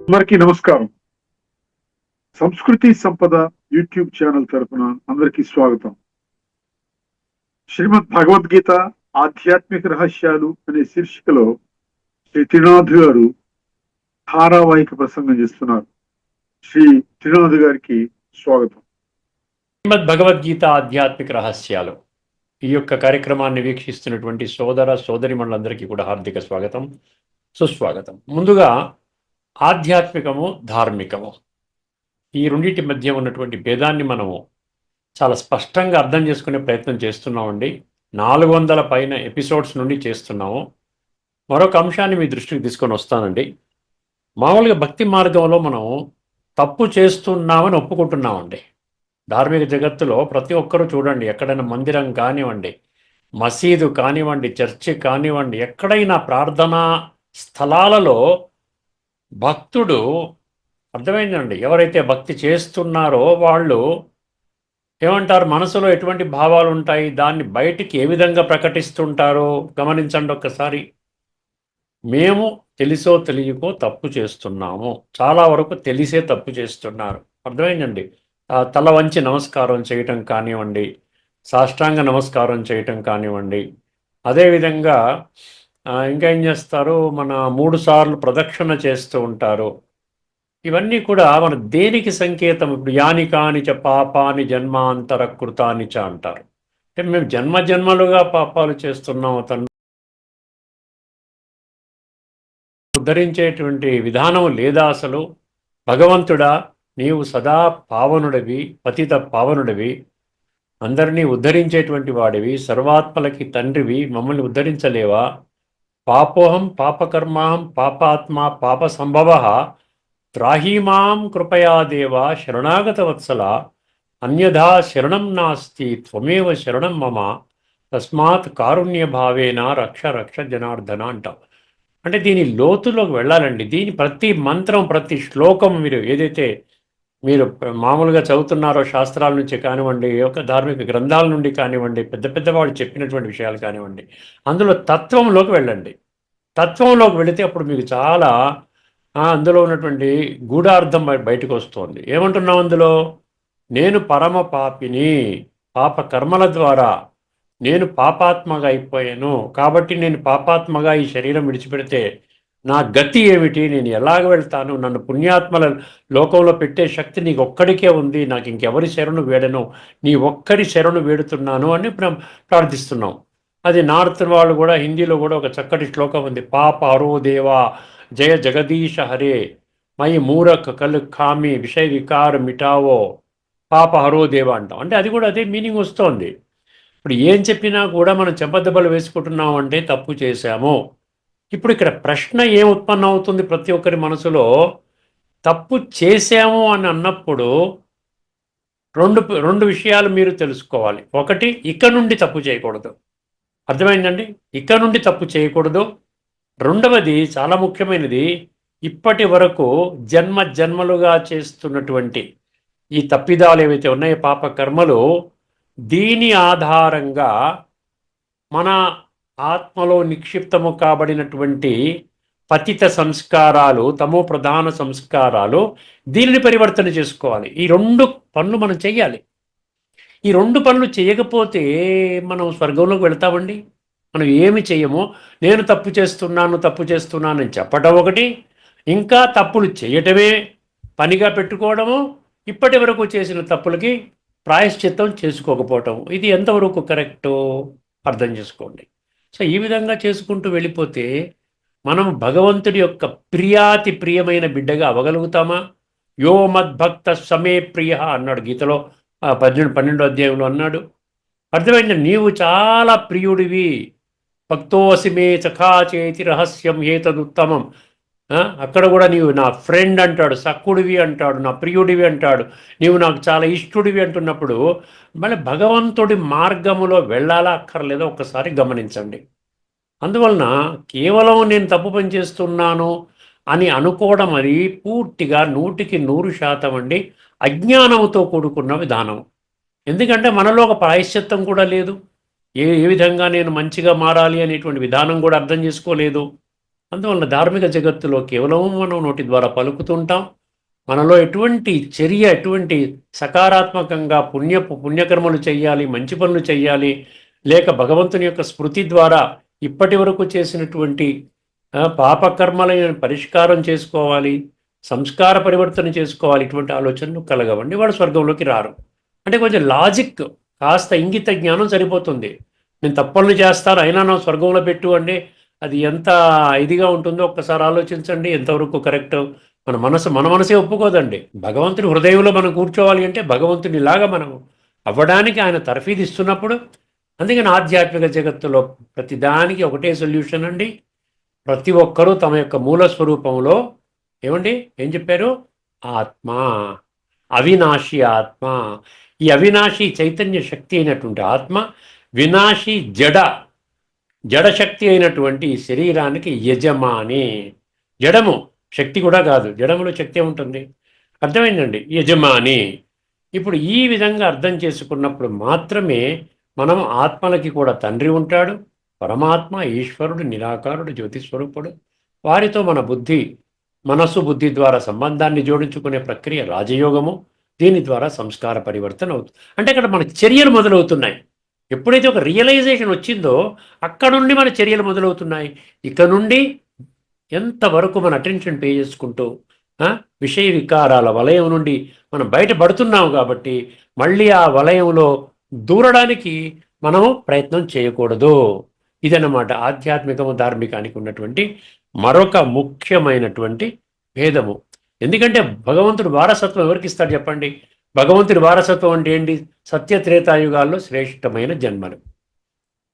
అందరికీ నమస్కారం. సంస్కృతి సంపద యూట్యూబ్ ఛానల్ తరపున అందరికీ స్వాగతం. శ్రీమద్ భగవద్గీత ఆధ్యాత్మిక రహస్యాలు అనే శీర్షికలో శ్రీ త్రినాథ్ గారు ధారావాహిక ప్రసంగం చేస్తున్నారు. శ్రీ త్రినాథ్ గారికి స్వాగతం. శ్రీమద్ భగవద్గీత ఆధ్యాత్మిక రహస్యాలు ఈ యొక్క కార్యక్రమాన్ని వీక్షిస్తున్నటువంటి సోదర సోదరిమణులందరికీ కూడా హార్దిక స్వాగతం, సుస్వాగతం. ముందుగా ఆధ్యాత్మికము, ధార్మికము ఈ రెండింటి మధ్య ఉన్నటువంటి భేదాన్ని మనము చాలా స్పష్టంగా అర్థం చేసుకునే ప్రయత్నం చేస్తున్నామండి. 400 పైన ఎపిసోడ్స్ నుండి చేస్తున్నాము. మరొక అంశాన్ని మీ దృష్టికి తీసుకొని వస్తానండి. మామూలుగా భక్తి మార్గంలో మనం తప్పు చేస్తున్నామని ఒప్పుకుంటున్నామండి. ధార్మిక జగత్తులో ప్రతి ఒక్కరూ చూడండి, ఎక్కడైనా మందిరం కానివ్వండి, మసీదు కానివ్వండి, చర్చి కానివ్వండి, ఎక్కడైనా ప్రార్థనా స్థలాలలో భక్తుడు, అర్థమైందండి, ఎవరైతే భక్తి చేస్తున్నారో వాళ్ళు ఏమంటారు, మనసులో ఎటువంటి భావాలు ఉంటాయి, దాన్ని బయటికి ఏ విధంగా ప్రకటిస్తుంటారో గమనించండి ఒక్కసారి. మేము తెలిసో తెలియకో తప్పు చేస్తున్నాము, చాలా వరకు తెలిసే తప్పు చేస్తున్నారు. అర్థమైందండి. తల వంచి నమస్కారం చేయటం కానివ్వండి, సాష్టాంగ నమస్కారం చేయటం కానివ్వండి, అదేవిధంగా ఇంకా ఏం చేస్తారు, మన 3 సార్లు ప్రదక్షిణ చేస్తూ ఉంటారు. ఇవన్నీ కూడా మన దేనికి సంకేతం? ఇప్పుడు యాని కాని చ పాపాని జన్మాంతర కృతాని చ అంటారు. అంటే మేము జన్మ జన్మలుగా పాపాలు చేస్తున్నాము, తండ్రి ఉద్ధరించేటువంటి విధానం లేదా? అసలు భగవంతుడా, నీవు సదా పావనుడివి, పతిత పావనుడివి, అందరినీ ఉద్ధరించేటువంటి వాడివి, సర్వాత్మలకి తండ్రివి, మమ్మల్ని ఉద్ధరించలేవా? పాపోహం పాపకర్మాహం పాపాత్మ పాప సంభవ త్రాహీమాం కృపయా దేవా శరణాగత వత్సల అన్యథా శరణం నాస్తి త్వమేవ శరణం మమ తస్మాత్ కారుణ్య భావేన రక్ష రక్ష జనార్దన అంటాం. అంటే దీని లోతులోకి వెళ్ళాలండి. దీని ప్రతి మంత్రం, ప్రతి శ్లోకం మీరు మామూలుగా చదువుతున్నారో, శాస్త్రాల నుంచి కానివ్వండి, యొక్క ధార్మిక గ్రంథాల నుండి కానివ్వండి, పెద్ద పెద్ద వాళ్ళు చెప్పినటువంటి విషయాలు కానివ్వండి, అందులో తత్వంలోకి వెళ్ళండి. తత్వంలోకి వెళితే అప్పుడు మీకు చాలా అందులో ఉన్నటువంటి గూఢార్థం బయటకు వస్తుంది. ఏమంటున్నాం అందులో? నేను పరమ పాపిని, పాప కర్మల ద్వారా నేను పాపాత్మగా అయిపోయాను, కాబట్టి నేను పాపాత్మగా ఈ శరీరం విడిచిపెడితే నా గతి ఏమిటి, నేను ఎలాగ వెళ్తాను, నన్ను పుణ్యాత్మల లోకంలో పెట్టే శక్తి నీకు ఒక్కడికే ఉంది, నాకు ఇంకెవరి శరణు వేడను, నీ ఒక్కరి శరణు వేడుతున్నాను అని ప్రార్థిస్తున్నాం. అది నార్త్ వాళ్ళు కూడా, హిందీలో కూడా ఒక చక్కటి శ్లోకం ఉంది, పాప హరో దేవా జయ జగదీశ హరే మయి మూరఖ కలు ఖామి విషయ వికార మిటావో పాప హరో దేవా అంటాం. అంటే అది కూడా అదే మీనింగ్ వస్తోంది. ఇప్పుడు ఏం చెప్పినా కూడా మనం చెంపదెబ్బలు వేసుకుంటున్నాం అంటే తప్పు చేశాము. ఇప్పుడు ఇక్కడ ప్రశ్న ఏం ఉత్పన్నం అవుతుంది ప్రతి ఒక్కరి మనసులో? తప్పు చేశాము అని అన్నప్పుడు రెండు విషయాలు మీరు తెలుసుకోవాలి. ఒకటి, ఇక నుండి తప్పు చేయకూడదు. అర్థమైందండి? ఇక నుండి తప్పు చేయకూడదు. రెండవది చాలా ముఖ్యమైనది, ఇప్పటి వరకు జన్మ జన్మలుగా చేస్తున్నటువంటి ఈ తప్పిదాలు ఏవైతే ఉన్నాయో, పాప కర్మలు, దీని ఆధారంగా మన ఆత్మలో నిక్షిప్తము కాబడినటువంటి పతిత సంస్కారాలు, తమో ప్రధాన సంస్కారాలు, దీనిని పరివర్తన చేసుకోవాలి. ఈ 2 పనులు మనం చెయ్యాలి. ఈ 2 పనులు చేయకపోతే మనం స్వర్గంలోకి వెళ్తామండి. మనం ఏమి చెయ్యము. నేను తప్పు చేస్తున్నానని చెప్పటం ఒకటి, ఇంకా తప్పులు చేయటమే పనిగా పెట్టుకోవడము, ఇప్పటి వరకు చేసిన తప్పులకి ప్రాయశ్చిత్తం చేసుకోకపోవటం, ఇది ఎంతవరకు కరెక్టు అర్థం చేసుకోండి. సో ఈ విధంగా చేసుకుంటూ వెళ్ళిపోతే మనం భగవంతుడి యొక్క ప్రియాతి ప్రియమైన బిడ్డగా అవ్వగలుగుతామా? యో మద్భక్త సమే ప్రియ అన్నాడు గీతలో 12వ అధ్యాయంలో అన్నాడు. అర్థమైంది, నీవు చాలా ప్రియుడివి, భక్తోసి మే సఖా చేతి రహస్యం ఏతదుత్తమం. అక్కడ కూడా నీవు నా ఫ్రెండ్ అంటాడు, సక్కుడివి అంటాడు, నా ప్రియుడివి అంటాడు, నీవు నాకు చాలా ఇష్టుడివి అంటున్నప్పుడు మళ్ళీ భగవంతుడి మార్గములో వెళ్ళాలా అక్కర్లేదో ఒక్కసారి గమనించండి. అందువలన కేవలం నేను తప్పు పని చేస్తున్నాను అని అనుకోవడం అది పూర్తిగా 100% అండి అజ్ఞానంతో కూడుకున్న విధానం. ఎందుకంటే మనలో ఒక ప్రాయశ్చిత్తం కూడా లేదు. ఏ విధంగా నేను మంచిగా మారాలి అనేటువంటి విధానం కూడా అర్థం చేసుకోలేదు. అందువల్ల ధార్మిక జగత్తులో కేవలం మనం నోటి ద్వారా పలుకుతుంటాం. మనలో ఎటువంటి చర్య, ఎటువంటి సకారాత్మకంగా పుణ్యకర్మలు చేయాలి, మంచి పనులు చేయాలి, లేక భగవంతుని యొక్క స్మృతి ద్వారా ఇప్పటి వరకు చేసినటువంటి పాపకర్మలను పరిష్కారం చేసుకోవాలి, సంస్కార పరివర్తన చేసుకోవాలి, ఇటువంటి ఆలోచనలు కలగవండి. వాడు స్వర్గంలోకి రారు. అంటే కొంచెం లాజిక్, కాస్త ఇంగిత జ్ఞానం సరిపోతుంది. నేను తప్పులు చేస్తాను అయినా నా స్వర్గంలో పెట్టు అంటే అది ఎంత ఇదిగా ఉంటుందో ఒక్కసారి ఆలోచించండి. ఎంతవరకు కరెక్ట్ మన మనసే ఒప్పుకోదండి. భగవంతుని హృదయంలో మనం కూర్చోవాలి అంటే భగవంతునిలాగా మనం అవ్వడానికి ఆయన తర్ఫీదు ఇస్తున్నప్పుడు, అందుకని ఆధ్యాత్మిక జగత్తులో ప్రతిదానికి ఒకటే సొల్యూషన్ అండి. ప్రతి ఒక్కరూ తమ యొక్క మూల స్వరూపంలో ఏం చెప్పారు? ఆత్మ, అవినాశి ఆత్మ. ఈ అవినాశి చైతన్య శక్తి అయినటువంటి ఆత్మ, వినాశి జడశక్తి అయినటువంటి ఈ శరీరానికి యజమాని. జడము శక్తి కూడా కాదు, జడములో శక్తి ఉంటుంది. అర్థమైందండి? యజమాని. ఇప్పుడు ఈ విధంగా అర్థం చేసుకున్నప్పుడు మాత్రమే మనం ఆత్మలకి కూడా తండ్రి ఉంటాడు, పరమాత్మ, ఈశ్వరుడు, నిరాకారుడు, జ్యోతిస్వరూపుడు. వారితో మన మనస్సు బుద్ధి ద్వారా సంబంధాన్ని జోడించుకునే ప్రక్రియ రాజయోగము. దీని ద్వారా సంస్కార పరివర్తన అవుతుంది. అంటే అక్కడ మన చర్యలు మొదలవుతున్నాయి. ఎప్పుడైతే ఒక రియలైజేషన్ వచ్చిందో అక్కడ నుండి మన చర్యలు మొదలవుతున్నాయి. ఇక నుండి ఎంతవరకు మన అటెన్షన్ పే చేసుకుంటూ విషయ వికారాల వలయం నుండి మనం బయటపడుతున్నాము. కాబట్టి మళ్ళీ ఆ వలయంలో దూరడానికి మనము ప్రయత్నం చేయకూడదు. ఇదన్నమాట ఆధ్యాత్మికము ధార్మికానికి ఉన్నటువంటి మరొక ముఖ్యమైనటువంటి భేదము. ఎందుకంటే భగవంతుడు వారసత్వం ఎవరికి ఇస్తాడు చెప్పండి? భగవంతుడి వారసత్వం అంటే ఏంటి? సత్యత్రేతాయుగాల్లో శ్రేష్టమైన జన్మలు.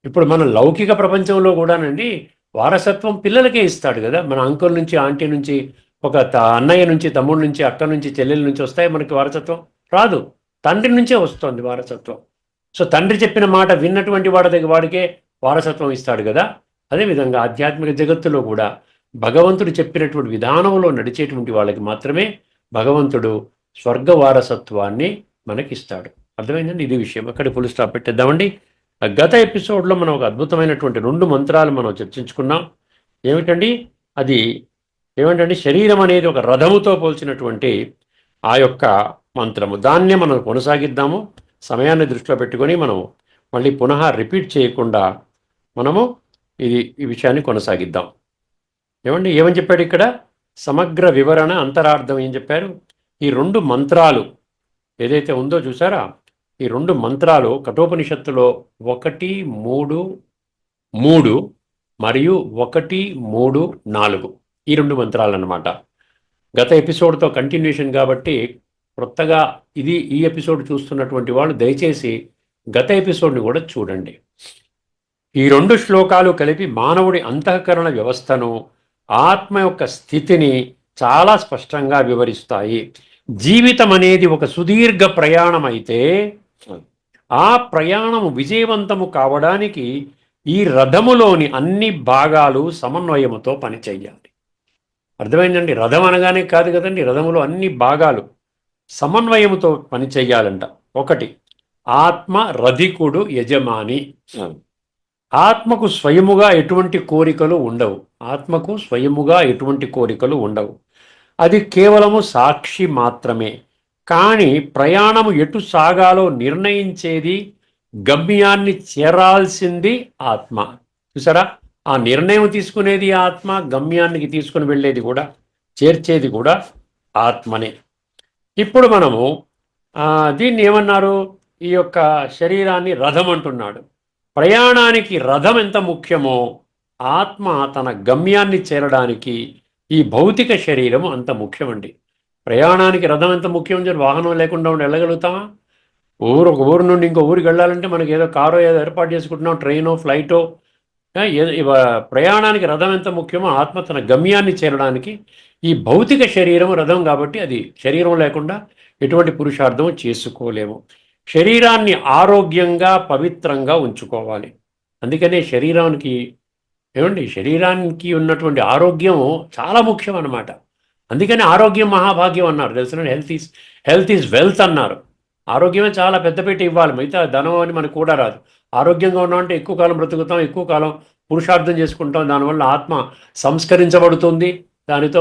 ఇప్పుడు మన లౌకిక ప్రపంచంలో కూడానండి వారసత్వం పిల్లలకే ఇస్తాడు కదా. మన అంకుల్ నుంచి, ఆంటీ నుంచి, ఒక అన్నయ్య నుంచి, తమ్ముడు నుంచి, అక్క నుంచి, చెల్లెల నుంచి వస్తాయి మనకి వారసత్వం. రాదు, తండ్రి నుంచే వస్తుంది వారసత్వం. సో తండ్రి చెప్పిన మాట విన్నటువంటి వాడికే వారసత్వం ఇస్తాడు కదా. అదేవిధంగా ఆధ్యాత్మిక జగత్తులో కూడా భగవంతుడు చెప్పినటువంటి విధానంలో నడిచేటువంటి వాళ్ళకి మాత్రమే భగవంతుడు స్వర్గ వారసత్వాన్ని మనకిస్తాడు. అర్థమైందండి? ఇది విషయం. అక్కడ ఫుల్ స్టాప్ పెట్టేద్దామండి. గత ఎపిసోడ్లో మనం ఒక అద్భుతమైనటువంటి 2 మంత్రాలు మనం చర్చించుకున్నాం. ఏమిటండి? శరీరం అనేది ఒక రథముతో పోల్చినటువంటి ఆ యొక్క మంత్రము. దాన్నే మనం కొనసాగిద్దాము. సమయాన్ని దృష్టిలో పెట్టుకొని మనం మళ్ళీ పునః రిపీట్ చేయకుండా మనము ఈ విషయాన్ని కొనసాగిద్దాం. ఏమని చెప్పాడు ఇక్కడ? సమగ్ర వివరణ, అంతరార్థం ఏం చెప్పారు? ఈ 2 మంత్రాలు ఏదైతే ఉందో చూసారా, ఈ 2 మంత్రాలు కఠోపనిషత్తులో 1, 3, 3 మరియు 1, 3, 4 ఈ 2 మంత్రాలు అన్నమాట. గత ఎపిసోడ్తో కంటిన్యూషన్ కాబట్టి కొత్తగా ఈ ఎపిసోడ్ చూస్తున్నటువంటి వాళ్ళు దయచేసి గత ఎపిసోడ్ని కూడా చూడండి. ఈ 2 శ్లోకాలు కలిపి మానవుడి అంతఃకరణ వ్యవస్థను, ఆత్మ యొక్క స్థితిని చాలా స్పష్టంగా వివరిస్తాయి. జీవితం అనేది ఒక సుదీర్ఘ ప్రయాణం అయితే ఆ ప్రయాణము విజయవంతము కావడానికి ఈ రథములోని అన్ని భాగాలు సమన్వయముతో పనిచేయాలి. అర్థమైందండి? రథం అనగానే కాదు కదండి, రథములో అన్ని భాగాలు సమన్వయముతో పనిచేయాలంట. 1, ఆత్మ రధికుడు యజమాని. ఆత్మకు స్వయముగా ఎటువంటి కోరికలు ఉండవు. అది కేవలము సాక్షి మాత్రమే. కానీ ప్రయాణము ఎటు సాగాలో నిర్ణయించేది, గమ్యాన్ని చేరాల్సింది ఆత్మ. చూసారా? ఆ నిర్ణయం తీసుకునేది ఆత్మ, గమ్యానికి తీసుకుని వెళ్ళేది కూడా, చేర్చేది కూడా ఆత్మనే. ఇప్పుడు మనము దీన్ని ఏమన్నారు? ఈ యొక్క శరీరాన్ని రథం అంటున్నాడు. ప్రయాణానికి రథం ఎంత ముఖ్యమో ఆత్మ తన గమ్యాన్ని చేరడానికి ఈ భౌతిక శరీరం అంత ముఖ్యమండి. ప్రయాణానికి రథం ఎంత ముఖ్యం? వాహనం లేకుండా వెళ్ళగలుగుతామా? ఒక ఊరు నుండి ఇంకో ఊరికి వెళ్ళాలంటే మనకి ఏదో కారో ఏదో ఏర్పాటు చేసుకుంటున్నాం, ట్రైనో ఫ్లైటో. ప్రయాణానికి రథం ఎంత ముఖ్యమో ఆత్మ తన గమ్యాన్ని చేరడానికి ఈ భౌతిక శరీరం రథం. కాబట్టి అది శరీరం లేకుండా ఎటువంటి పురుషార్థం చేసుకోలేము. శరీరాన్ని ఆరోగ్యంగా పవిత్రంగా ఉంచుకోవాలి. అందుకనే శరీరానికి ఉన్నటువంటి ఆరోగ్యం చాలా ముఖ్యం అన్నమాట. అందుకని ఆరోగ్యం మహాభాగ్యం అన్నారు. తెలుసు, హెల్త్ ఈజ్ వెల్త్ అన్నారు. ఆరోగ్యమే చాలా పెద్దపీట ఇవ్వాలి. మిగతా ధనం అని మనకు కూడా రాదు. ఆరోగ్యంగా ఉన్నామంటే ఎక్కువ కాలం బ్రతుకుతాం, ఎక్కువ కాలం పురుషార్థం చేసుకుంటాం, దానివల్ల ఆత్మ సంస్కరించబడుతుంది, దానితో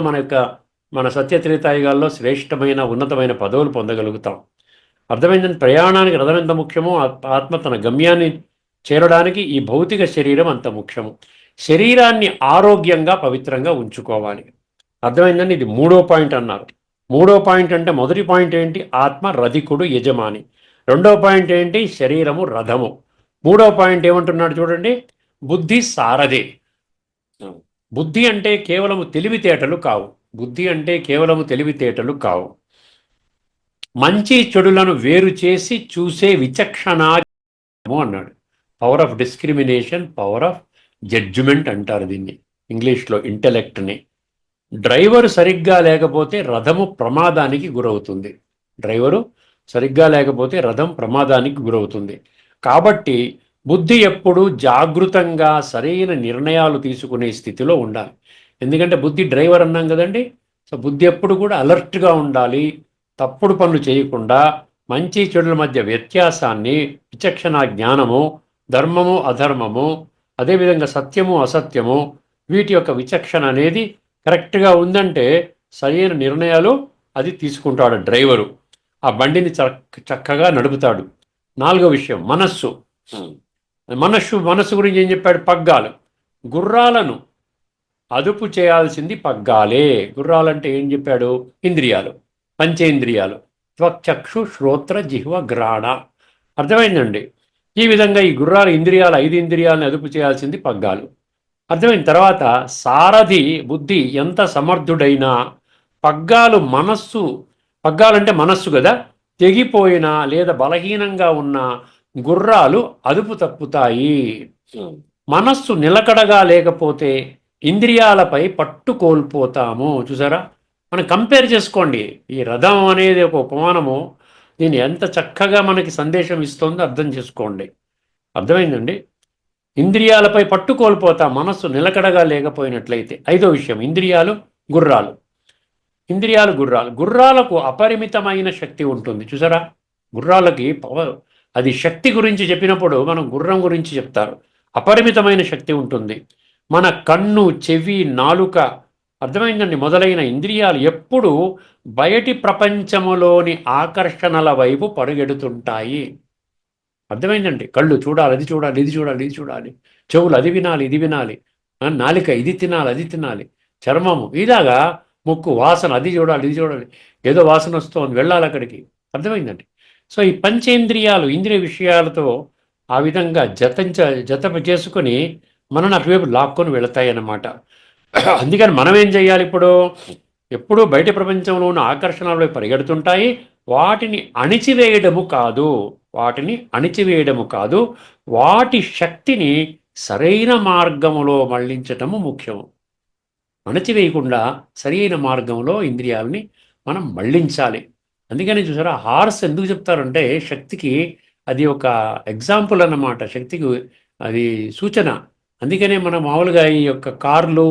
మన సత్యత్రేతాయుగాల్లో శ్రేష్టమైన ఉన్నతమైన పదవులు పొందగలుగుతాం. అర్థమైందని ప్రయాణానికి రథం ఎంత ముఖ్యమో ఆత్మ తన గమ్యాన్ని చేరడానికి ఈ భౌతిక శరీరం అంత ముఖ్యము. శరీరాన్ని ఆరోగ్యంగా పవిత్రంగా ఉంచుకోవాలి. అర్థమైందని ఇది 3వ పాయింట్ అన్నారు. 3వ పాయింట్ అంటే మొదటి పాయింట్ ఏంటి? ఆత్మ రధికుడు యజమాని. 2వ పాయింట్ ఏంటి? శరీరము రథము. 3వ పాయింట్ ఏమంటున్నాడు చూడండి, బుద్ధి సారథి. బుద్ధి అంటే కేవలము తెలివితేటలు కావు. బుద్ధి అంటే కేవలము తెలివితేటలు కావు. మంచి చెడులను వేరు చేసి చూసే విచక్షణాజ్ఞానము అన్నాడు. Power of discrimination, power of judgement అంటారు దీన్ని ఇంగ్లీష్లో, ఇంటెలెక్ట్ని. డ్రైవరు సరిగ్గా లేకపోతే రథము ప్రమాదానికి గురవుతుంది. డ్రైవరు సరిగ్గా లేకపోతే రథం ప్రమాదానికి గురవుతుంది. కాబట్టి బుద్ధి ఎప్పుడూ జాగృతంగా సరైన నిర్ణయాలు తీసుకునే స్థితిలో ఉండాలి. ఎందుకంటే బుద్ధి డ్రైవర్ అన్నాం కదండి. సో బుద్ధి ఎప్పుడు కూడా అలర్ట్గా ఉండాలి. తప్పుడు పనులు చేయకుండా మంచి చెడుల మధ్య వ్యత్యాసాన్ని, విచక్షణ జ్ఞానము, ధర్మము అధర్మము, అదేవిధంగా సత్యము అసత్యము, వీటి యొక్క విచక్షణ అనేది కరెక్ట్గా ఉందంటే సరైన నిర్ణయాలు అది తీసుకుంటాడు డ్రైవరు. ఆ బండిని చక్కగా నడుపుతాడు. 4వ విషయం మనస్సు. మనస్సు గురించి ఏం చెప్పాడు? పగ్గాలు. గుర్రాలను అదుపు చేయాల్సింది పగ్గాలే. గుర్రాలంటే ఏం చెప్పాడు? ఇంద్రియాలు, పంచేంద్రియాలు, త్వక్చక్షు శ్రోత్ర జిహ్వ గ్రాణ. అర్థమైందండి? ఈ విధంగా ఈ గుర్రాల ఇంద్రియాలు, 5 ఇంద్రియాలను అదుపు చేయాల్సింది పగ్గాలు. అర్థమైన తర్వాత సారథి బుద్ధి ఎంత సమర్థుడైనా పగ్గాలు పగ్గాలంటే మనస్సు కదా, తెగిపోయినా లేదా బలహీనంగా ఉన్న గుర్రాలు అదుపు తప్పుతాయి. మనస్సు నిలకడగా లేకపోతే ఇంద్రియాలపై పట్టు కోల్పోతాము. చూసారా? మనం కంపేర్ చేసుకోండి. ఈ రథం అనేది ఒక ఉపమానము, దీన్ని ఎంత చక్కగా మనకి సందేశం ఇస్తుందో అర్థం చేసుకోండి. అర్థమైందండి? ఇంద్రియాలపై పట్టు కోల్పోతాం మనస్సు నిలకడగా లేకపోయినట్లయితే. 5వ విషయం ఇంద్రియాలు గుర్రాలు. గుర్రాలకు అపరిమితమైన శక్తి ఉంటుంది. చూసారా? గుర్రాలకి పవర్, అది శక్తి గురించి చెప్పినప్పుడు మనం గుర్రం గురించి చెప్తారు. అపరిమితమైన శక్తి ఉంటుంది. మన కన్ను, చెవి, నాలుక, అర్థమైందండి, మొదలైన ఇంద్రియాలు ఎప్పుడూ బయటి ప్రపంచములోని ఆకర్షణల వైపు పరుగెడుతుంటాయి. అర్థమైందండి? కళ్ళు చూడాలి, అది చూడాలి, ఇది చూడాలి, ఇది చూడాలి, చెవులు అది వినాలి, ఇది వినాలి, నాలిక ఇది తినాలి, అది తినాలి, చర్మము ఇలాగా, ముక్కు వాసన అది చూడాలి, ఇది చూడాలి, ఏదో వాసన వస్తుంది, వెళ్ళాలి అక్కడికి. అర్థమైందండి? సో ఈ పంచేంద్రియాలు ఇంద్రియ విషయాలతో ఆ విధంగా జత చేసుకొని మనల్ని అటువైపు లాక్కొని వెళతాయి అన్నమాట. అందుకని మనం ఏం చేయాలి? ఎప్పుడూ బయట ప్రపంచంలో ఉన్న ఆకర్షణలు పరిగెడుతుంటాయి. వాటిని అణిచివేయడము కాదు, వాటి శక్తిని సరైన మార్గములో మళ్లించటము ముఖ్యము. అణచివేయకుండా సరైన మార్గంలో ఇంద్రియాలని మనం మళ్లించాలి. అందుకని చూసారా, హార్స్ ఎందుకు చెప్తారంటే శక్తికి అది ఒక ఎగ్జాంపుల్ అన్నమాట, శక్తికి అది సూచన. అందుకనే మనం మామూలుగా ఈ యొక్క కార్లు,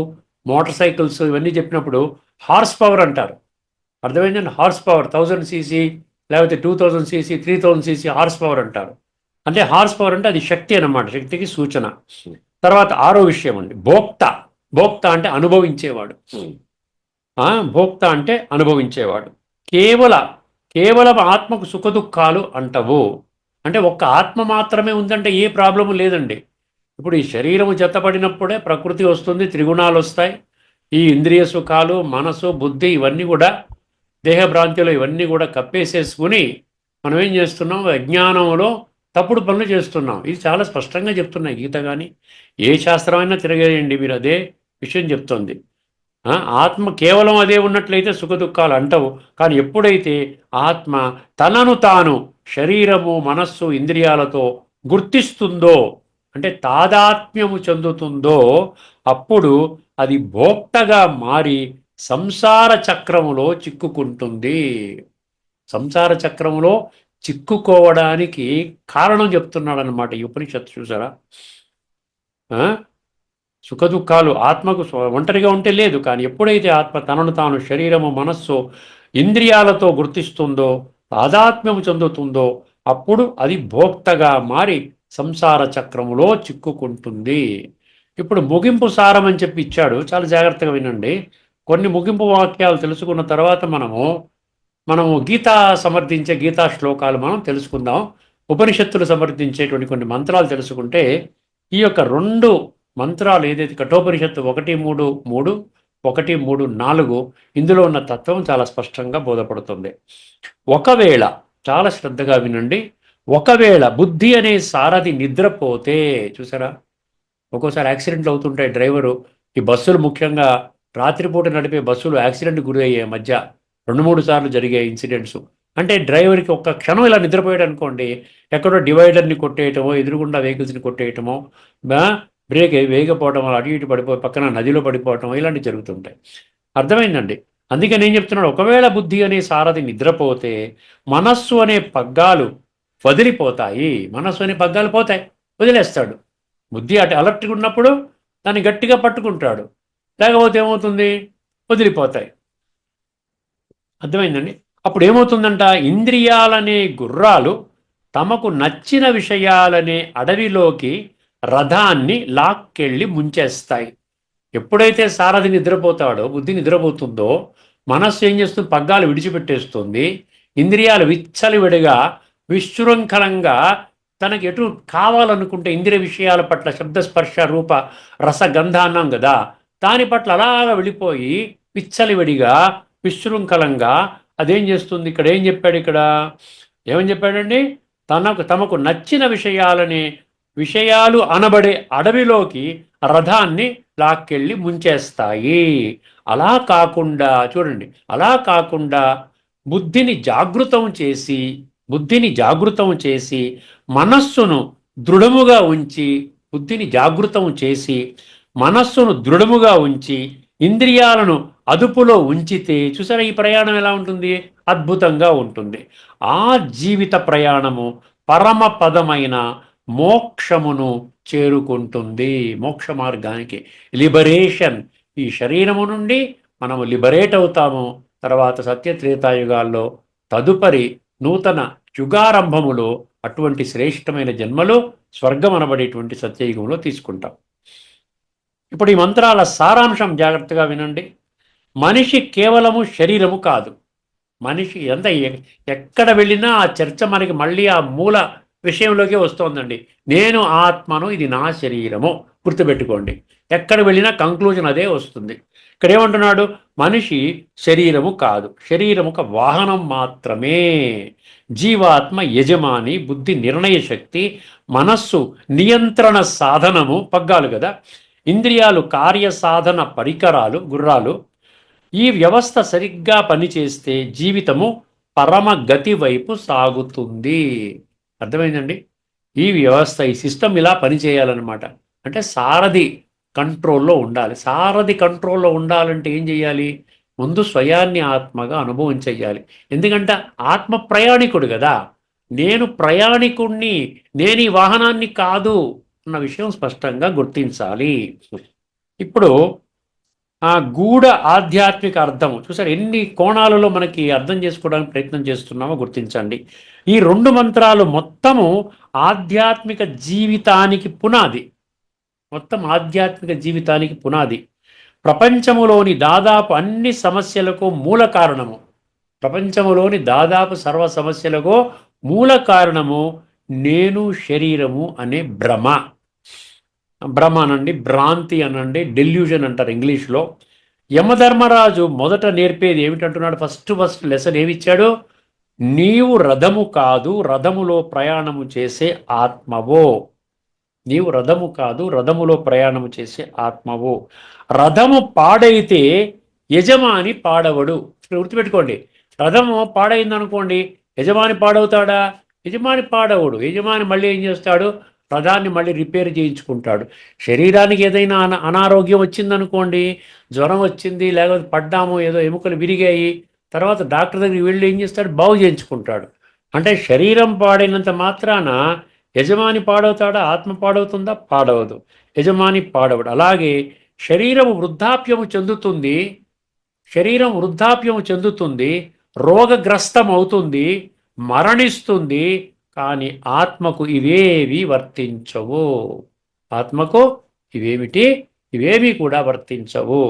మోటార్ సైకిల్స్ ఇవన్నీ చెప్పినప్పుడు హార్స్ పవర్ అంటారు. అర్థమైందండి? హార్స్ పవర్ 1000 cc లేకపోతే 2000 cc, 3000 cc హార్స్ పవర్ అంటారు. అంటే హార్స్ పవర్ అంటే అది శక్తి అన్నమాట, శక్తికి సూచన. తర్వాత 6వ విషయం అండి భోక్త అంటే అనుభవించేవాడు. భోక్త అంటే అనుభవించేవాడు. కేవలం ఆత్మకు సుఖదుఖాలు అంటవు. అంటే ఒక్క ఆత్మ మాత్రమే ఉందంటే ఏ ప్రాబ్లము లేదండి. ఇప్పుడు ఈ శరీరము జతపడినప్పుడే ప్రకృతి వస్తుంది, త్రిగుణాలు వస్తాయి. ఈ ఇంద్రియ సుఖాలు, మనసు, బుద్ధి ఇవన్నీ కూడా దేహభ్రాంతిలో ఇవన్నీ కూడా కప్పేసేసుకుని మనం ఏం చేస్తున్నాం? అజ్ఞానంలో తప్పుడు పనులు చేస్తున్నాం. ఇది చాలా స్పష్టంగా చెప్తున్నాయి గీత. కానీ ఏ శాస్త్రమైనా తిరగేయండి, మీరు అదే విషయం చెప్తుంది. ఆత్మ కేవలం అదే ఉన్నట్లయితే సుఖదుఖాలు అంటవు. కానీ ఎప్పుడైతే ఆత్మ తనను తాను శరీరము, మనస్సు, ఇంద్రియాలతో గుర్తిస్తుందో, అంటే తాదాత్మ్యము చెందుతుందో, అప్పుడు అది భోక్తగా మారి సంసార చక్రములో చిక్కుకుంటుంది. సంసార చక్రములో చిక్కుకోవడానికి కారణం చెప్తున్నాడు అన్నమాట ఈ ఉపనిషత్తు. చూసారా? సుఖదుఖాలు ఆత్మకు ఒంటరిగా ఉంటే లేదు. కానీ ఎప్పుడైతే ఆత్మ తనను తాను శరీరము, మనస్సు, ఇంద్రియాలతో గుర్తిస్తుందో, తాదాత్మ్యము చెందుతుందో, అప్పుడు అది భోక్తగా మారి సంసార చక్రములో చిక్కుకుంటుంది. ఇప్పుడు ముగింపు సారం అని చెప్పి ఇచ్చాడు, చాలా జాగ్రత్తగా వినండి. కొన్ని ముగింపు వాక్యాలు తెలుసుకున్న తర్వాత మనము గీతా సమర్థించే గీతా శ్లోకాలు మనం తెలుసుకుందాం. ఉపనిషత్తులు సమర్థించేటువంటి కొన్ని మంత్రాలు తెలుసుకుంటే ఈ యొక్క 2 మంత్రాలు ఏదైతే కఠోపనిషత్తు 1:3, 1:3, 4 ఇందులో ఉన్న తత్వం చాలా స్పష్టంగా బోధపడుతుంది. ఒకవేళ, చాలా శ్రద్ధగా వినండి, ఒకవేళ బుద్ధి అనే సారథి నిద్రపోతే, చూసారా ఒక్కోసారి యాక్సిడెంట్లు అవుతుంటాయి. డ్రైవరు, ఈ బస్సులు ముఖ్యంగా రాత్రిపూట నడిపే బస్సులు యాక్సిడెంట్ గురి అయ్యే మధ్య 2-3 సార్లు జరిగే ఇన్సిడెంట్స్. అంటే డ్రైవర్కి ఒక్క క్షణం ఇలా నిద్రపోయాడు అనుకోండి, ఎక్కడో డివైడర్ని కొట్టేయటమో, ఎదురుగుండా వెహికల్స్ని కొట్టేయటమో, బ్రేక్ వేగపోవటం, అటు ఇటు పడిపో, పక్కన నదిలో పడిపోవటం, ఇలాంటివి జరుగుతుంటాయి. అర్థమైందండి? అందుకే నేను చెప్తున్నాడు, ఒకవేళ బుద్ధి అనే సారథి నిద్రపోతే మనస్సు అనే పగ్గాలు వదిలిపోతాయి. మనస్సు అనే పగ్గాలు పోతాయి, వదిలేస్తాడు. బుద్ధి అటు అలర్ట్గా ఉన్నప్పుడు దాన్ని గట్టిగా పట్టుకుంటాడు, లేకపోతే ఏమవుతుంది, వదిలిపోతాయి. అర్థమైందండి? అప్పుడు ఏమవుతుందంట, ఇంద్రియాలనే గుర్రాలు తమకు నచ్చిన విషయాలనే అడవిలోకి రథాన్ని లాక్కెళ్ళి ముంచేస్తాయి. ఎప్పుడైతే సారథి నిద్రపోతాడో, బుద్ధి నిద్రపోతుందో, మనస్సు ఏం చేస్తుంది, పగ్గాలు విడిచిపెట్టేస్తుంది. ఇంద్రియాలు విచ్చలివిడిగా విశృంఖలంగా తనకి ఎటు కావాలనుకుంటే ఇంద్రియ విషయాల పట్ల, శబ్దస్పర్శ రూప రసగంధ అన్నాం కదా, దాని పట్ల అలాగా వెళ్ళిపోయి విచ్చలివిడిగా విశృంఖలంగా అదేం చేస్తుంది. ఇక్కడ ఏం చెప్పాడు, ఇక్కడ ఏమని చెప్పాడండి, తమకు నచ్చిన విషయాలు అనబడే అడవిలోకి రథాన్ని లాక్కెళ్ళి ముంచేస్తాయి. అలా కాకుండా చూడండి, అలా కాకుండా బుద్ధిని జాగృతం చేసి మనస్సును దృఢముగా ఉంచి ఇంద్రియాలను అదుపులో ఉంచితే, చూసారా ఈ ప్రయాణం ఎలా ఉంటుంది, అద్భుతంగా ఉంటుంది. ఆ జీవిత ప్రయాణము పరమ పదమైన మోక్షమును చేరుకుంటుంది. మోక్ష మార్గానికి, లిబరేషన్. ఈ శరీరము నుండి మనము లిబరేట్ అవుతాము. తర్వాత సత్యత్రేతాయుగాల్లో తదుపరి నూతన యుగారంభములో అటువంటి శ్రేష్టమైన జన్మలో స్వర్గం అనబడేటువంటి సత్యయుగంలో తీసుకుంటాం. ఇప్పుడు ఈ మంత్రాల సారాంశం జాగ్రత్తగా వినండి. మనిషి కేవలము శరీరము కాదు. మనిషి ఎక్కడ వెళ్ళినా ఆ చర్చ మనకి మళ్ళీ ఆ మూల విషయంలోకి వస్తోందండి. నేను ఆత్మను, ఇది నా శరీరము, గుర్తుపెట్టుకోండి. ఎక్కడ వెళ్ళినా కంక్లూజన్ అదే వస్తుంది. ఇక్కడ ఏమంటున్నాడు, మనిషి శరీరము కాదు, శరీరము ఒక వాహనం మాత్రమే. జీవాత్మ యజమాని, బుద్ధి నిర్ణయ శక్తి, మనస్సు నియంత్రణ సాధనము, పగ్గాలు కదా, ఇంద్రియాలు కార్యసాధన పరికరాలు, గుర్రాలు. ఈ వ్యవస్థ సరిగ్గా పనిచేస్తే జీవితము పరమగతి వైపు సాగుతుంది. అర్థమైందండి? ఈ వ్యవస్థ, ఈ సిస్టమ్ ఇలా పనిచేయాలన్నమాట. అంటే సారథి కంట్రోల్లో ఉండాలి. సారథి కంట్రోల్లో ఉండాలంటే ఏం చేయాలి, ముందు స్వయాన్ని ఆత్మగా అనుభవం చెయ్యాలి. ఎందుకంటే ఆత్మ ప్రయాణికుడు కదా, నేను ప్రయాణికుణ్ణి, నేను ఈ వాహనాన్ని కాదు అన్న విషయం స్పష్టంగా గుర్తించాలి. ఇప్పుడు ఆ గూఢ ఆధ్యాత్మిక అర్థం చూసారు, ఎన్ని కోణాలలో మనకి అర్థం చేసుకోవడానికి ప్రయత్నం చేస్తున్నామో గుర్తించండి. ఈ 2 మంత్రాలు మొత్తము ఆధ్యాత్మిక జీవితానికి పునాది. ప్రపంచములోని దాదాపు అన్ని సమస్యలకు మూల కారణము, ప్రపంచములోని దాదాపు సర్వ సమస్యలకు మూల కారణము నేను శరీరము అనే భ్రమ అనండి, భ్రాంతి అనండి, డెల్యూజన్ అంటారు ఇంగ్లీష్లో. యమధర్మరాజు మొదట నేర్పేది ఏమిటంటున్నాడు, ఫస్ట్ లెసన్ ఏమిచ్చాడు, నీవు రథము కాదు, రథములో ప్రయాణము చేసే ఆత్మవో. నీవు రథము కాదు, రథములో ప్రయాణము చేసే ఆత్మవో. రథము పాడైతే యజమాని పాడవడు. గుర్తుపెట్టుకోండి, రథము పాడైందనుకోండి, యజమాని పాడవుతాడా? యజమాని పాడవడు. యజమాని మళ్ళీ ఏం చేస్తాడు, రథాన్ని మళ్ళీ రిపేర్ చేయించుకుంటాడు. శరీరానికి ఏదైనా అనారోగ్యం వచ్చిందనుకోండి, జ్వరం వచ్చింది, లేకపోతే పడ్డాము, ఏదో ఎముకలు విరిగాయి, తర్వాత డాక్టర్ దగ్గరికి వెళ్ళి ఏం చేస్తాడు, బాగు చేయించుకుంటాడు. అంటే శరీరం పాడైనంత మాత్రాన యజమాని పాడవుతాడా? ఆత్మ పాడవుతుందా? పాడవదు. యజమాని పాడవడు. అలాగే శరీరము వృద్ధాప్యము చెందుతుంది, రోగగ్రస్తం అవుతుంది, మరణిస్తుంది. కానీ ఆత్మకు ఇవేవి వర్తించవు. ఆత్మకు ఇవేమిటి? ఇవేమీ కూడా వర్తించవు.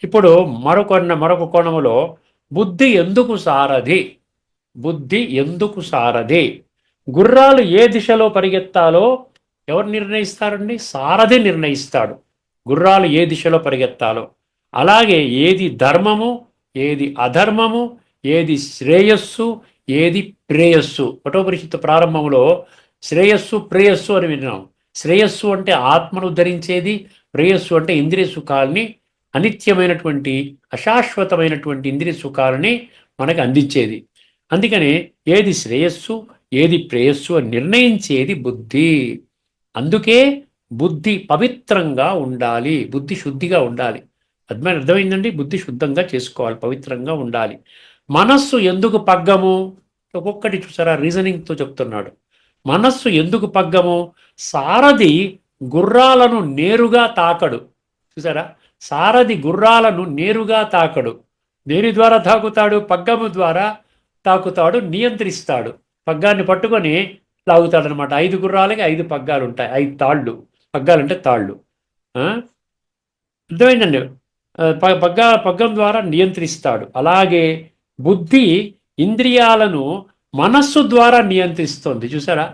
ఇప్పుడు మరొక కోణములో బుద్ధి ఎందుకు సారథి? బుద్ధి ఎందుకు సారథి? గుర్రాలు ఏ దిశలో పరిగెత్తాలో ఎవరు నిర్ణయిస్తారండి? సారథి నిర్ణయిస్తాడు గుర్రాలు ఏ దిశలో పరిగెత్తాలో. అలాగే ఏది ధర్మము, ఏది అధర్మము, ఏది శ్రేయస్సు, ఏది ప్రేయస్సు. కఠోపనిషత్తు ప్రారంభంలో శ్రేయస్సు ప్రేయస్సు అని విన్నాం. శ్రేయస్సు అంటే ఆత్మను ధరించేది, ప్రేయస్సు అంటే ఇంద్రియ సుఖాల్ని, అనిత్యమైనటువంటి అశాశ్వతమైనటువంటి ఇంద్రియ సుఖాలని మనకు అందించేది. అందుకని ఏది శ్రేయస్సు, ఏది ప్రేయస్సు అని నిర్ణయించేది బుద్ధి. అందుకే బుద్ధి పవిత్రంగా ఉండాలి, బుద్ధి శుద్ధిగా ఉండాలి. అర్థమైందండి? బుద్ధి శుద్ధంగా చేసుకోవాలి, పవిత్రంగా ఉండాలి. మనస్సు ఎందుకు పగ్గము? ఒక్కొక్కటి చూసారా, రీజనింగ్తో చెప్తున్నాడు. మనస్సు ఎందుకు పగ్గము? సారథి గుర్రాలను నేరుగా తాకడు. చూసారా, సారథి గుర్రాలను నేరుగా తాకడు. దేని ద్వారా తాకుతాడు? పగ్గము ద్వారా తాకుతాడు, నియంత్రిస్తాడు. పగ్గాన్ని పట్టుకొని లాగుతాడు అనమాట. 5 గుర్రాలకి 5 పగ్గాలు ఉంటాయి, 5 తాళ్ళు. పగ్గాలంటే తాళ్ళు. అర్థమైందండి? పగ్గం ద్వారా నియంత్రిస్తాడు. అలాగే బుద్ధి ఇంద్రియాలను మనస్సు ద్వారా నియంత్రిస్తుంది. చూసారా,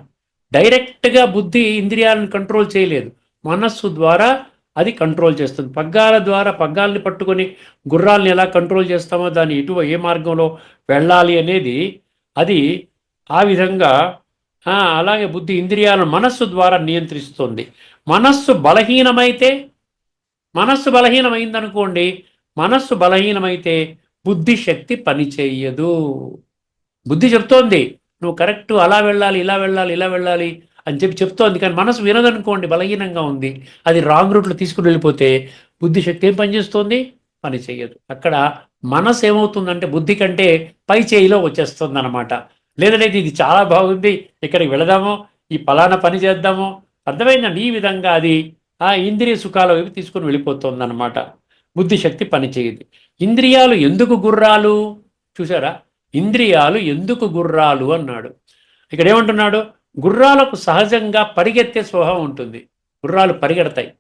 డైరెక్ట్గా బుద్ధి ఇంద్రియాలను కంట్రోల్ చేయలేదు, మనస్సు ద్వారా అది కంట్రోల్ చేస్తుంది. పగ్గాల ద్వారా పగ్గాల్ని పట్టుకొని గుర్రాలని ఎలా కంట్రోల్ చేస్తామో, దాన్ని ఏ మార్గంలో వెళ్ళాలి అనేది అది ఆ విధంగా. అలాగే బుద్ధి ఇంద్రియాలను మనస్సు ద్వారా నియంత్రిస్తుంది. మనస్సు బలహీనమైందనుకోండి, మనస్సు బలహీనమైతే బుద్ధి శక్తి పనిచేయదు. బుద్ధి చెప్తోంది నువ్వు కరెక్ట్, అలా వెళ్ళాలి, ఇలా వెళ్ళాలి, ఇలా వెళ్ళాలి అని చెప్తోంది. కానీ మనసు వినదనుకోండి, బలహీనంగా ఉంది, అది రాంగ్ రూట్లో తీసుకుని వెళ్ళిపోతే బుద్ధి శక్తి ఏం పనిచేస్తుంది? పని చేయదు. అక్కడ మనసు ఏమవుతుందంటే బుద్ధి కంటే పై చేయిలో వచ్చేస్తుంది అనమాట. లేదంటే ఇది చాలా బాగుంది, ఇక్కడికి వెళదాము, ఈ పలానా పని చేద్దాము. అర్థమైందండి? ఈ విధంగా అది ఆ ఇంద్రియ సుఖాల వైపు తీసుకుని వెళ్ళిపోతుంది అనమాట. బుద్ధి శక్తి పనిచేయదు. ఇంద్రియాలు ఎందుకు గుర్రాలు? చూసారా, ఇంద్రియాలు ఎందుకు గుర్రాలు అన్నాడు. ఇక్కడ ఏమంటున్నాడు? గుర్రాలకు సహజంగా పరిగెత్తే స్వభావం ఉంటుంది, గుర్రాలు పరిగెడతాయి.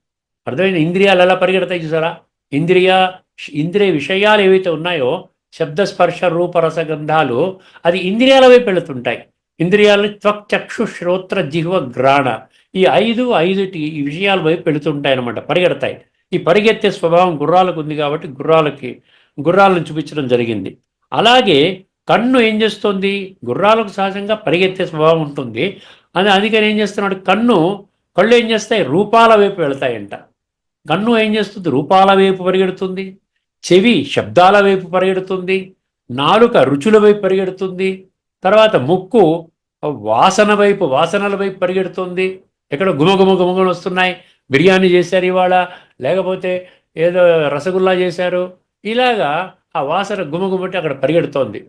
అర్థమైంది? ఇంద్రియాలు ఎలా పరిగెడతాయి చూసారా? ఇంద్రియ విషయాలు ఏవైతే ఉన్నాయో, శబ్దస్పర్శ రూపరసగంధాలు, అది ఇంద్రియాల వైపు వెళుతుంటాయి. ఇంద్రియాలు త్వక్ చక్షు శ్రోత్ర జిహ్వ గ్రాణ, ఈ ఈ విషయాల వైపు వెళుతుంటాయి అన్నమాట, పరిగెడతాయి. ఈ పరిగెత్తే స్వభావం గుర్రాలకు ఉంది కాబట్టి గుర్రాలను చూపించడం జరిగింది. అలాగే కన్ను ఏం చేస్తుంది? గుర్రాలకు సహజంగా పరిగెత్తే స్వభావం ఉంటుంది. అందుకని ఏం చేస్తున్నాడు? కళ్ళు ఏం చేస్తాయి? రూపాల వైపు వెళతాయంట. కన్ను ఏం చేస్తుంది? రూపాల వైపు పరిగెడుతుంది. చెవి శబ్దాల వైపు పరిగెడుతుంది. నాలుక రుచుల వైపు పరిగెడుతుంది. తర్వాత ముక్కు వాసనల వైపు పరిగెడుతుంది. ఎక్కడ గుమగుమలు వస్తున్నాయి, బిర్యానీ చేశారు ఇవాళ, లేకపోతే ఏదో రసగుల్లా చేశారు, ఇలాగా ఆ వాసన గుమగుమట్టి అక్కడ పరిగెడుతోంది.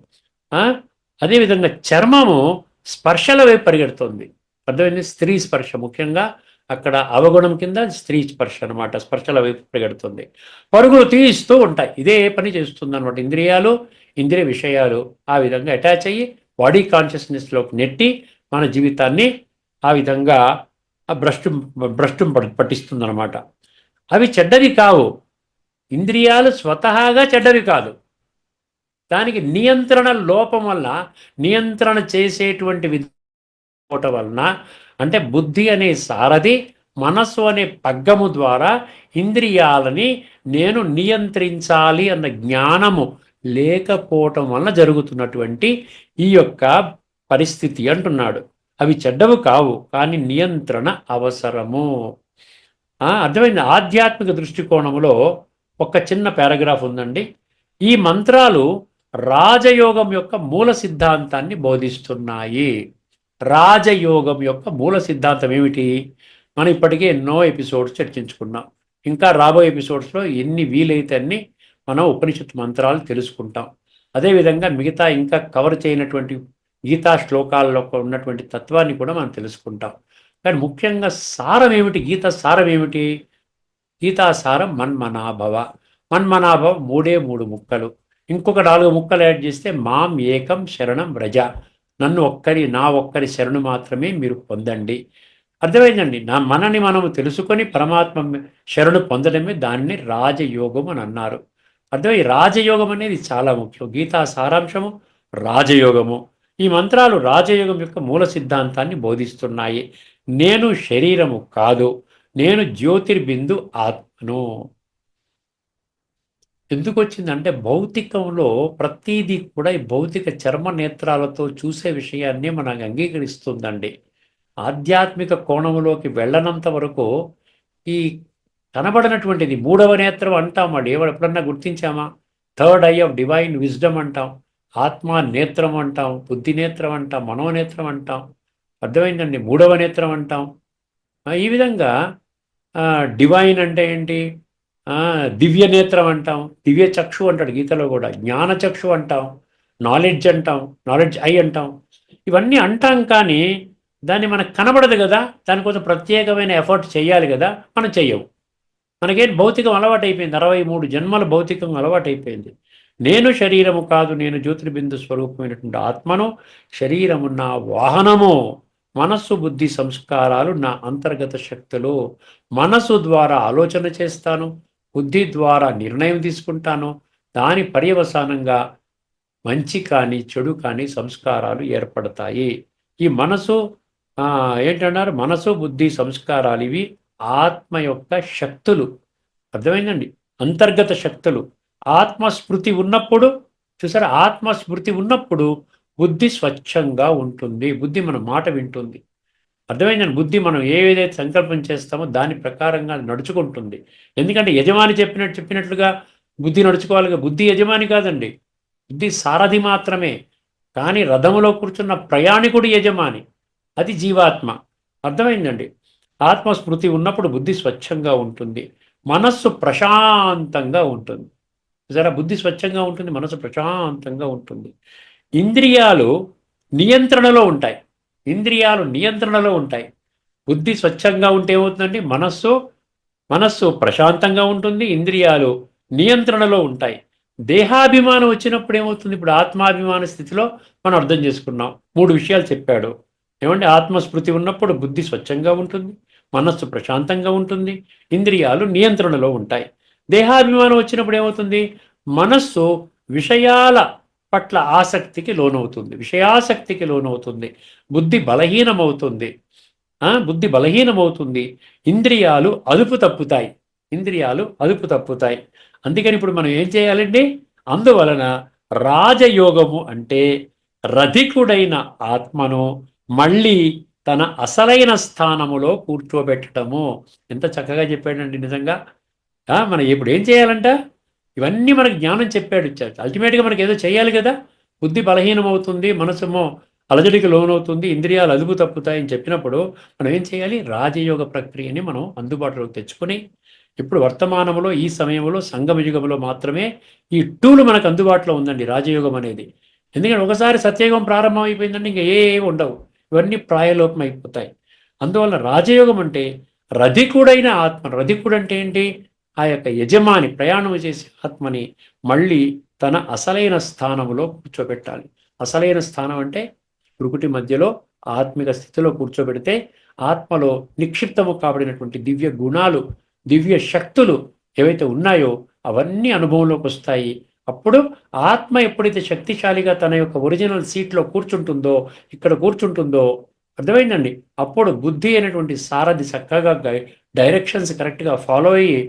అదేవిధంగా చర్మము స్పర్శల వైపు పరిగెడుతుంది. అర్థమైంది? స్త్రీ స్పర్శ ముఖ్యంగా అక్కడ అవగుణం కింద స్త్రీ స్పర్శ అనమాట, స్పర్శల వైపు పరిగెడుతుంది. పరుగులు తీస్తూ ఉంటాయి, ఇదే పని చేస్తుంది అనమాట. ఇంద్రియ విషయాలు ఆ విధంగా అటాచ్ అయ్యి బాడీ కాన్షియస్నెస్లోకి నెట్టి మన జీవితాన్ని ఆ విధంగా భ్రష్టం పట్టిస్తుంది అనమాట. అవి చెడ్డవి కావు, ఇంద్రియాలు స్వతహాగా చెడ్డవి కాదు. దానికి నియంత్రణ లోపం వల్ల, నియంత్రణ చేసేటువంటి విధానం వలన, అంటే బుద్ధి అనే సారథి మనస్సు అనే పగ్గము ద్వారా ఇంద్రియాలని నేను నియంత్రించాలి అన్న జ్ఞానము లేకపోవటం వలన జరుగుతున్నటువంటి ఈ యొక్క పరిస్థితి అంటున్నాడు. అవి చెడ్డవు కావు, కానీ నియంత్రణ అవసరము. అర్థమైంది? ఆధ్యాత్మిక దృష్టికోణంలో ఒక చిన్న పారాగ్రాఫ్ ఉందండి. ఈ మంత్రాలు రాజయోగం యొక్క మూల సిద్ధాంతాన్ని బోధిస్తున్నాయి. రాజయోగం యొక్క మూల సిద్ధాంతం ఏమిటి? మనం ఇప్పటికే ఎన్నో ఎపిసోడ్స్ చర్చించుకున్నాం. ఇంకా రాబోయే ఎపిసోడ్స్లో ఎన్ని వీలైతే అన్ని మనం ఉపనిషత్తు మంత్రాలు తెలుసుకుంటాం. అదేవిధంగా మిగతా ఇంకా కవర్ చేయనటువంటి గీతా శ్లోకాల్లో ఉన్నటువంటి తత్వాన్ని కూడా మనం తెలుసుకుంటాం. కానీ ముఖ్యంగా సారం ఏమిటి? గీత సారం ఏమిటి? గీతా సారం మన్మనాభవ. మన్మనాభవ 3 ముక్కలు, ఇంకొక 4 ముక్కలు యాడ్ చేస్తే మాం ఏకం శరణం వ్రజ, నా ఒక్కరి శరణు మాత్రమే మీరు పొందండి. అర్థమైందండి. మనని మనము తెలుసుకొని పరమాత్మ శరణు పొందడమే దాన్ని రాజయోగం అని అన్నారు. అర్థమై రాజయోగం అనేది చాలా ముఖ్యం. గీతా సారాంశము రాజయోగము. ఈ మంత్రాలు రాజయోగం యొక్క మూల సిద్ధాంతాన్ని బోధిస్తున్నాయి. నేను శరీరము కాదు, నేను జ్యోతిర్బిందు ఆత్మను. ఎందుకు వచ్చిందంటే భౌతికంలో ప్రతీదీ కూడా ఈ భౌతిక చర్మ నేత్రాలతో చూసే విషయాన్ని మనకు అంగీకరిస్తుందండి. ఆధ్యాత్మిక కోణంలోకి వెళ్ళనంత వరకు ఈ కనబడినటువంటిది మూడవ నేత్రం అంటాం. వాడు ఎప్పుడన్నా గుర్తించామా? Third eye of divine wisdom అంటాం, ఆత్మ నేత్రం అంటాం, బుద్ధి నేత్రం అంటాం, మనోనేత్రం అంటాం. అర్థమైందండి. మూడవ నేత్రం అంటాం. ఈ విధంగా డివైన్ అంటే ఏంటి? దివ్య నేత్రం అంటాం, దివ్య చక్షు అంటాడు గీతలో కూడా, జ్ఞాన చక్షు అంటాం, నాలెడ్జ్ అంటాం, నాలెడ్జ్ ఐ అంటాం. ఇవన్నీ అంటాం, కానీ దాన్ని మనకు కనబడదు కదా. దానికోసం ప్రత్యేకమైన ఎఫర్ట్ చేయాలి కదా, మనం చెయ్యము. మనకేం భౌతికం అలవాటైపోయింది. 63 జన్మల భౌతికం అలవాటైపోయింది. నేను శరీరము కాదు, నేను జ్యోతిర్బిందు స్వరూపమైనటువంటి ఆత్మను, శరీరము నా వాహనము, మనస్సు బుద్ధి సంస్కారాలు నా అంతర్గత శక్తులు. మనసు ద్వారా ఆలోచన చేస్తాను, బుద్ధి ద్వారా నిర్ణయం తీసుకుంటాను, దాని పర్యవసానంగా మంచి కానీ చెడు కానీ సంస్కారాలు ఏర్పడతాయి. ఈ మనసు ఏంటన్నారు? మనసు బుద్ధి సంస్కారాలు ఇవి ఆత్మ యొక్క శక్తులు. అర్థమైందండి. అంతర్గత శక్తులు. ఆత్మస్మృతి ఉన్నప్పుడు, చూసారా, ఆత్మస్మృతి ఉన్నప్పుడు బుద్ధి స్వచ్ఛంగా ఉంటుంది. బుద్ధి మన మాట వింటుంది. అర్థమైందండి. బుద్ధి మనం ఏదైతే సంకల్పం చేస్తామో దాని ప్రకారంగా నడుచుకుంటుంది. ఎందుకంటే యజమాని చెప్పినట్లుగా బుద్ధి నడుచుకోవాలి. బుద్ధి యజమాని కాదండి, బుద్ధి సారథి మాత్రమే. కానీ రథములో కూర్చున్న ప్రయాణికుడు యజమాని, అది జీవాత్మ. అర్థమైందండి. ఆత్మస్మృతి ఉన్నప్పుడు బుద్ధి స్వచ్ఛంగా ఉంటుంది, మనస్సు ప్రశాంతంగా ఉంటుంది. జరా బుద్ధి స్వచ్ఛంగా ఉంటుంది, మనసు ప్రశాంతంగా ఉంటుంది. ఇంద్రియాలు నియంత్రణలో ఉంటాయి. ఇంద్రియాలు నియంత్రణలో ఉంటాయి. బుద్ధి స్వచ్ఛంగా ఉంటే ఏమవుతుందండి? మనస్సు ప్రశాంతంగా ఉంటుంది, ఇంద్రియాలు నియంత్రణలో ఉంటాయి. దేహాభిమానం వచ్చినప్పుడు ఏమవుతుంది? ఇప్పుడు ఆత్మాభిమాన స్థితిలో మనం అర్థం చేసుకున్నాం. 3 విషయాలు చెప్పాడు. ఏమంటే ఆత్మస్మృతి ఉన్నప్పుడు బుద్ధి స్వచ్ఛంగా ఉంటుంది, మనస్సు ప్రశాంతంగా ఉంటుంది, ఇంద్రియాలు నియంత్రణలో ఉంటాయి. దేహాభిమానం వచ్చినప్పుడు ఏమవుతుంది? మనస్సు విషయాల పట్ల ఆసక్తికి లోనవుతుంది, విషయాసక్తికి లోనవుతుంది, బుద్ధి బలహీనమవుతుంది. బుద్ధి బలహీనమవుతుంది, ఇంద్రియాలు అదుపు తప్పుతాయి. ఇంద్రియాలు అదుపు తప్పుతాయి. అందుకని ఇప్పుడు మనం ఏం చేయాలండి? అందువలన రాజయోగము అంటే రధికుడైన ఆత్మను మళ్ళీ తన అసలైన స్థానములో కూర్చోబెట్టడము. ఎంత చక్కగా చెప్పాడండి నిజంగా. మనం ఇప్పుడు ఏం చేయాలంట? ఇవన్నీ మనకు జ్ఞానం చెప్పాడు. అల్టిమేట్గా మనకి ఏదో చేయాలి కదా. బుద్ధి బలహీనమవుతుంది, మనసేమో అలజడికి లోనవుతుంది, ఇంద్రియాలు అదుపు తప్పుతాయని చెప్పినప్పుడు మనం ఏం చేయాలి? రాజయోగ ప్రక్రియని మనం అందుబాటులోకి తెచ్చుకొని, ఇప్పుడు వర్తమానంలో ఈ సమయంలో సంగమ యుగంలో మాత్రమే ఈ టూల్ మనకు అందుబాటులో ఉందండి, రాజయోగం అనేది. ఎందుకంటే ఒకసారి సత్యయుగం ప్రారంభం అయిపోయిందంటే ఇంకా ఏమి ఉండవు, ఇవన్నీ ప్రాయలోపం అయిపోతాయి. అందువల్ల రాజయోగం అంటే రధికుడైన ఆత్మ. రధికుడు అంటే ఏంటి? ఆ యొక్క యజమాని, ప్రయాణం చేసే ఆత్మని మళ్ళీ తన అసలైన స్థానంలో కూర్చోబెట్టాలి. అసలైన స్థానం అంటే ప్రకృతి మధ్యలో ఆత్మిక స్థితిలో కూర్చోబెడితే ఆత్మలో నిక్షిప్తము కాబడినటువంటి దివ్య గుణాలు, దివ్య శక్తులు ఏవైతే ఉన్నాయో అవన్నీ అనుభవంలోకి వస్తాయి. అప్పుడు ఆత్మ ఎప్పుడైతే శక్తిశాలిగా తన యొక్క ఒరిజినల్ సీట్లో కూర్చుంటుందో, ఇక్కడ కూర్చుంటుందో, అర్థమైందండి, అప్పుడు బుద్ధి అనేటువంటి సారథి చక్కగా డైరెక్షన్స్ కరెక్ట్గా ఫాలో అయ్యి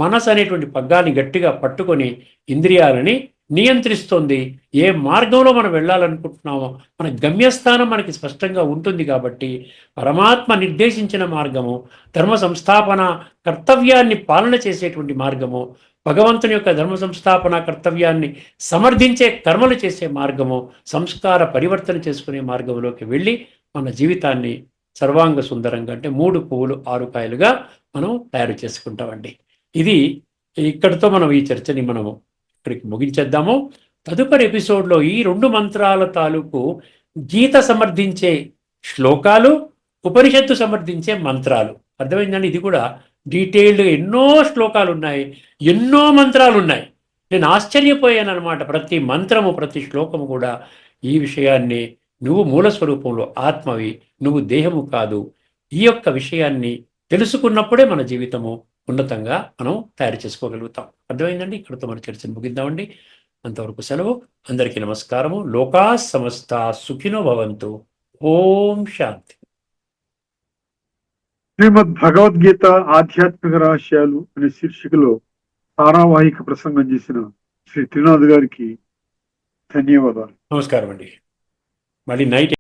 మనసు అనేటువంటి పగ్గాన్ని గట్టిగా పట్టుకొని ఇంద్రియాలని నియంత్రిస్తుంది. ఏ మార్గంలో మనం వెళ్ళాలనుకుంటున్నామో మన గమ్యస్థానం మనకి స్పష్టంగా ఉంటుంది. కాబట్టి పరమాత్మ నిర్దేశించిన మార్గము, ధర్మ సంస్థాపన కర్తవ్యాన్ని పాలన చేసేటువంటి మార్గము, భగవంతుని యొక్క ధర్మ సంస్థాపన కర్తవ్యాన్ని సమర్థించే కర్మలు చేసే మార్గము, సంస్కార పరివర్తన చేసుకునే మార్గంలోకి వెళ్ళి మన జీవితాన్ని సర్వాంగ సుందరంగా, అంటే 3 పువ్వులు 6 కాయలుగా మనం తయారు చేసుకుంటామండి. ఇది ఇక్కడితో మనం ఈ చర్చని మనము ఇక్కడికి ముగించేద్దాము. తదుపరి ఎపిసోడ్లో ఈ 2 మంత్రాల తాలూకు గీత సమర్థించే శ్లోకాలు, ఉపనిషత్తు సమర్థించే మంత్రాలు. అర్థమైందండి. ఇది కూడా డీటెయిల్డ్గా ఎన్నో శ్లోకాలు ఉన్నాయి, ఎన్నో మంత్రాలు ఉన్నాయి. నేను ఆశ్చర్యపోయాను అనమాట. ప్రతి మంత్రము, ప్రతి శ్లోకము కూడా ఈ విషయాన్ని, నువ్వు మూల స్వరూపంలో ఆత్మవి, నువ్వు దేహము కాదు, ఈ యొక్క విషయాన్ని తెలుసుకున్నప్పుడే మన జీవితము ఉన్నతంగా మనం తయారు చేసుకోగలుగుతాం. అర్థమైందండి? ఇక్కడితో మన చర్చను ముగిద్దామండి. అంతవరకు సెలవు. అందరికీ నమస్కారము. లోకా సమస్త సుఖినో భవంతు. ఓం శాంతి. శ్రీమద్ భగవద్గీత ఆధ్యాత్మిక రహస్యాలు అనే శీర్షికలో ధారావాహిక ప్రసంగం చేసిన శ్రీ త్రినాథ్ గారికి ధన్యవాదాలు. నమస్కారం అండి. మళ్ళీ నైట్